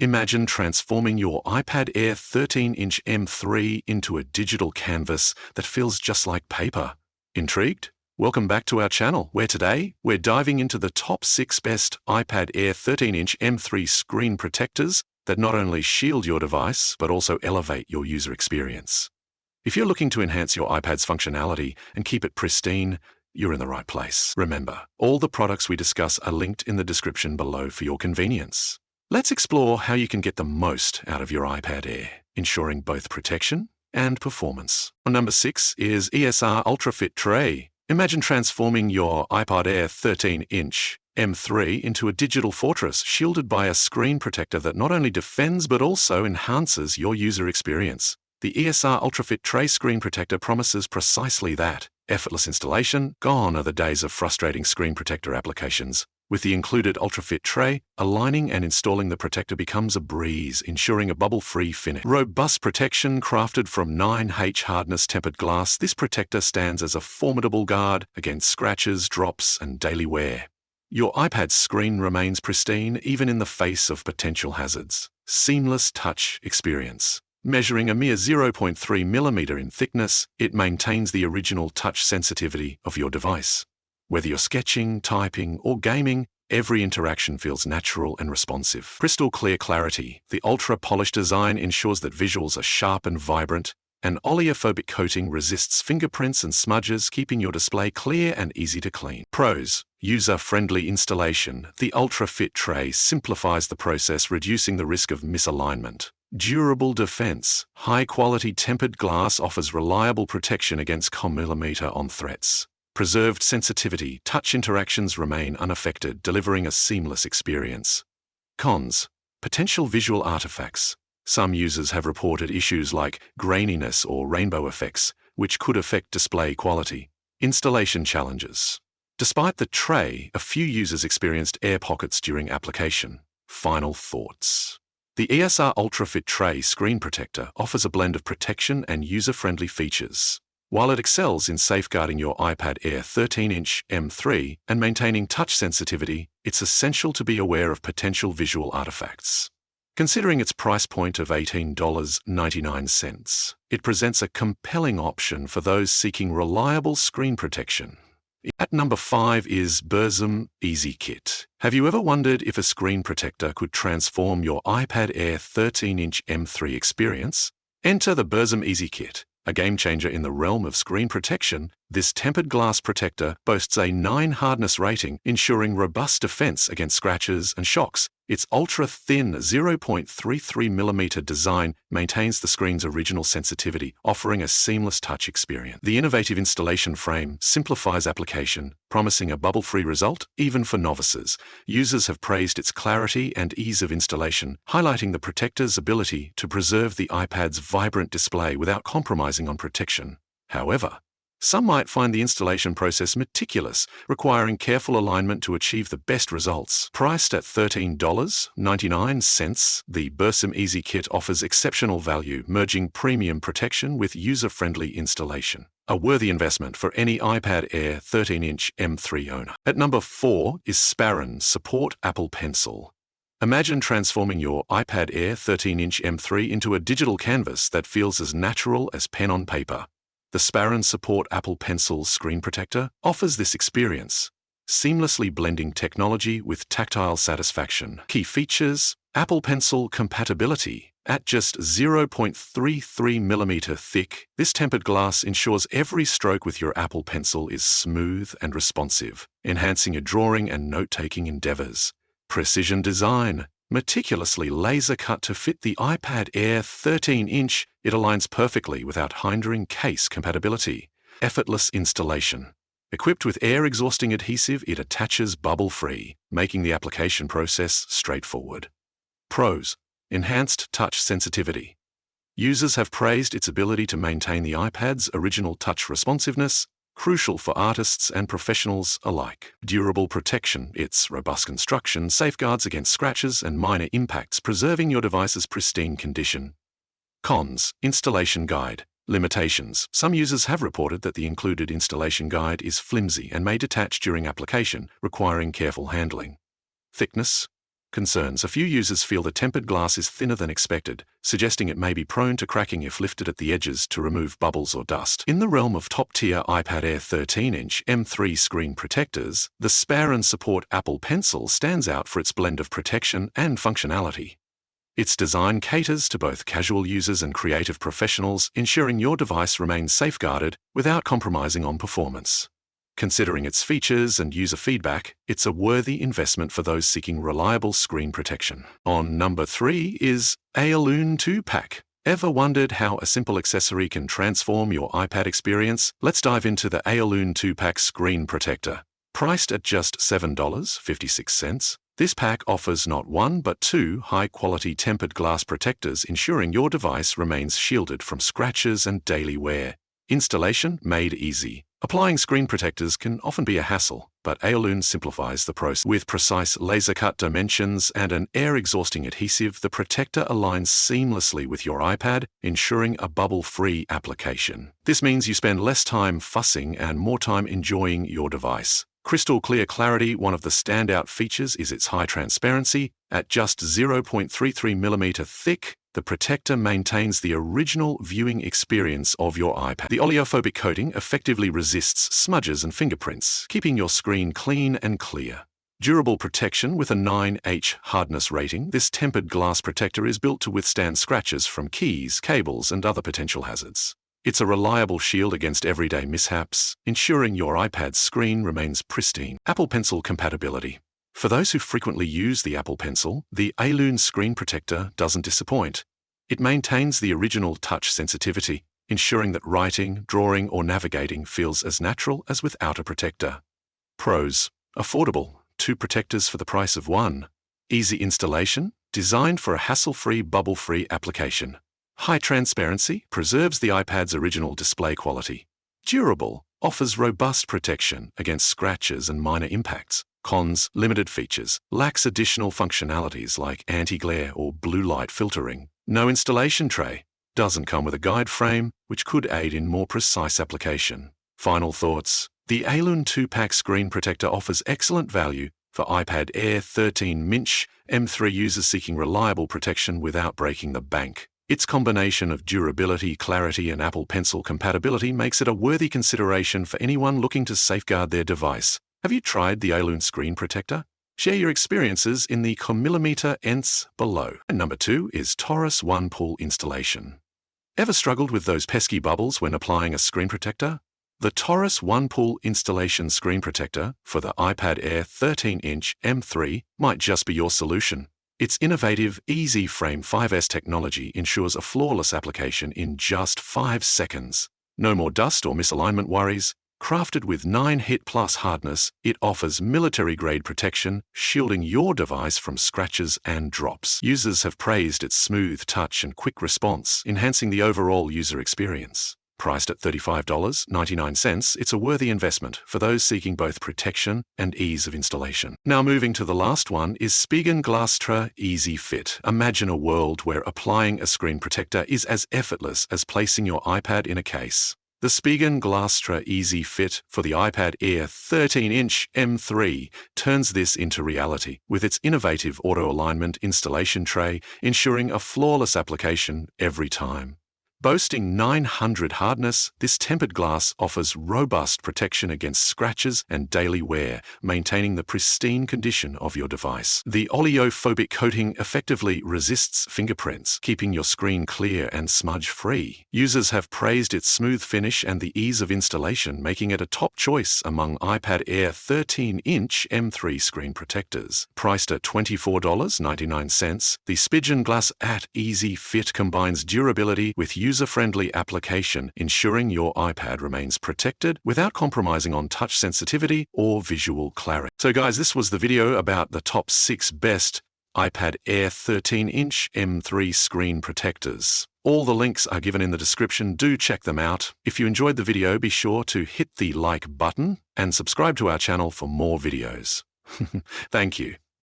Imagine transforming your iPad Air 13-inch M3 into a digital canvas that feels just like paper. Intrigued? Welcome back to our channel, where today we're diving into the top 6 best iPad Air 13-inch M3 screen protectors that not only shield your device, but also elevate your user experience. If you're looking to enhance your iPad's functionality and keep it pristine, you're in the right place. Remember, all the products we discuss are linked in the description below for your convenience. Let's explore how you can get the most out of your iPad Air, ensuring both protection and performance. Number 6 is ESR UltraFit Tray. Imagine transforming your iPad Air 13-inch M3 into a digital fortress shielded by a screen protector that not only defends but also enhances your user experience. The ESR UltraFit Tray screen protector promises precisely that. Effortless installation. Gone are the days of frustrating screen protector applications. With the included UltraFit Tray, aligning and installing the protector becomes a breeze, ensuring a bubble-free finish. Robust protection crafted from 9H hardness tempered glass, this protector stands as a formidable guard against scratches, drops, and daily wear. Your iPad's screen remains pristine even in the face of potential hazards. Seamless touch experience. Measuring a mere 0.3 mm in thickness, it maintains the original touch sensitivity of your device. Whether you're sketching, typing, or gaming, every interaction feels natural and responsive. Crystal clear clarity. The ultra-polished design ensures that visuals are sharp and vibrant. An oleophobic coating resists fingerprints and smudges, keeping your display clear and easy to clean. Pros: user-friendly installation. The UltraFit Tray simplifies the process, reducing the risk of misalignment. Durable defense. High-quality tempered glass offers reliable protection against millimeter-on threats. Preserved sensitivity. Touch interactions remain unaffected, delivering a seamless experience. Cons: potential visual artifacts. Some users have reported issues like graininess or rainbow effects, which could affect display quality. Installation challenges. Despite the tray, a few users experienced air pockets during application. Final thoughts. The ESR UltraFit Tray screen protector offers a blend of protection and user-friendly features. While it excels in safeguarding your iPad Air 13-inch M3 and maintaining touch sensitivity, it's essential to be aware of potential visual artifacts. Considering its price point of $18.99, it presents a compelling option for those seeking reliable screen protection. At number 5 is Bersem EZ Kit. Have you ever wondered if a screen protector could transform your iPad Air 13-inch M3 experience? Enter the Bersem EZ Kit. A game-changer in the realm of screen protection, this tempered glass protector boasts a 9 hardness rating, ensuring robust defense against scratches and shocks. Its ultra-thin 0.33 mm design maintains the screen's original sensitivity, offering a seamless touch experience. The innovative installation frame simplifies application, promising a bubble-free result even for novices. Users have praised its clarity and ease of installation, highlighting the protector's ability to preserve the iPad's vibrant display without compromising on protection. However, some might find the installation process meticulous, requiring careful alignment to achieve the best results. Priced at $13.99, the Bersem EZ Kit offers exceptional value, merging premium protection with user-friendly installation. A worthy investment for any iPad Air 13-inch M3 owner. At number 4 is SPARIN Support Apple Pencil. Imagine transforming your iPad Air 13-inch M3 into a digital canvas that feels as natural as pen on paper. The SPARIN Support Apple Pencil screen protector offers this experience, seamlessly blending technology with tactile satisfaction. Key features: Apple Pencil compatibility. At just 0.33 mm thick, this tempered glass ensures every stroke with your Apple Pencil is smooth and responsive, enhancing your drawing and note-taking endeavors. Precision design. Meticulously laser-cut to fit the iPad Air 13-inch, it aligns perfectly without hindering case compatibility. Effortless installation. Equipped with air-exhausting adhesive, it attaches bubble-free, making the application process straightforward. Pros: enhanced touch sensitivity. Users have praised its ability to maintain the iPad's original touch responsiveness, crucial for artists and professionals alike. Durable protection. Its robust construction safeguards against scratches and minor impacts, preserving your device's pristine condition. Cons: installation guide. Limitations. Some users have reported that the included installation guide is flimsy and may detach during application, requiring careful handling. Thickness. Concerns. A few users feel the tempered glass is thinner than expected, suggesting it may be prone to cracking if lifted at the edges to remove bubbles or dust. In the realm of top-tier iPad Air 13-inch M3 screen protectors, the SPARIN Support Apple Pencil stands out for its blend of protection and functionality. Its design caters to both casual users and creative professionals, ensuring your device remains safeguarded without compromising on performance. Considering its features and user feedback, it's a worthy investment for those seeking reliable screen protection. On number 3 is Ailun 2-Pack. Ever wondered how a simple accessory can transform your iPad experience? Let's dive into the Ailun 2-Pack Screen Protector. Priced at just $7.56, this pack offers not one but two high-quality tempered glass protectors, ensuring your device remains shielded from scratches and daily wear. Installation made easy. Applying screen protectors can often be a hassle, but Ailun simplifies the process. With precise laser-cut dimensions and an air-exhausting adhesive, the protector aligns seamlessly with your iPad, ensuring a bubble-free application. This means you spend less time fussing and more time enjoying your device. Crystal clear clarity. One of the standout features is its high transparency. At just 0.33mm thick, the protector maintains the original viewing experience of your iPad. The oleophobic coating effectively resists smudges and fingerprints, keeping your screen clean and clear. Durable protection with a 9H hardness rating, this tempered glass protector is built to withstand scratches from keys, cables, and other potential hazards. It's a reliable shield against everyday mishaps, ensuring your iPad's screen remains pristine. Apple Pencil compatibility. For those who frequently use the Apple Pencil, the Ailun screen protector doesn't disappoint. It maintains the original touch sensitivity, ensuring that writing, drawing, or navigating feels as natural as without a protector. Pros. Affordable. 2 protectors for the price of 1. Easy installation. Designed for a hassle-free, bubble-free application. High transparency. Preserves the iPad's original display quality. Durable. Offers robust protection against scratches and minor impacts. Cons. Limited features. Lacks additional functionalities like anti-glare or blue light filtering. No installation tray. Doesn't come with a guide frame, which could aid in more precise application. Final thoughts. The Ailun 2-Pack Screen Protector offers excellent value for iPad Air 13-inch M3 users seeking reliable protection without breaking the bank. Its combination of durability, clarity, and Apple Pencil compatibility makes it a worthy consideration for anyone looking to safeguard their device. Have you tried the Ailun Screen Protector? Share your experiences in the comments below. And number 2 is TORRAS One-Pull Installation. Ever struggled with those pesky bubbles when applying a screen protector? The TORRAS One-Pull Installation Screen Protector for the iPad Air 13-inch M3 might just be your solution. Its innovative Easy Frame 5S technology ensures a flawless application in just 5 seconds. No more dust or misalignment worries. Crafted with 9-hit plus hardness, it offers military-grade protection, shielding your device from scratches and drops. Users have praised its smooth touch and quick response, enhancing the overall user experience. Priced at $35.99, it's a worthy investment for those seeking both protection and ease of installation. Now moving to the last one is Spigen GlasTR EZ Fit. Imagine a world where applying a screen protector is as effortless as placing your iPad in a case. The Spigen GlasTR EZ Fit for the iPad Air 13-inch M3 turns this into reality with its innovative auto-alignment installation tray, ensuring a flawless application every time. Boasting 900 hardness, this tempered glass offers robust protection against scratches and daily wear, maintaining the pristine condition of your device. The oleophobic coating effectively resists fingerprints, keeping your screen clear and smudge-free. Users have praised its smooth finish and the ease of installation, making it a top choice among iPad Air 13-inch M3 screen protectors. Priced at $24.99, the Spigen GlasTR EZ Fit combines durability with user-friendly application, ensuring your iPad remains protected without compromising on touch sensitivity or visual clarity. So guys, this was the video about the top 6 best iPad Air 13-inch M3 screen protectors. All the links are given in the description. Do check them out. If you enjoyed the video, be sure to hit the like button and subscribe to our channel for more videos. Thank you.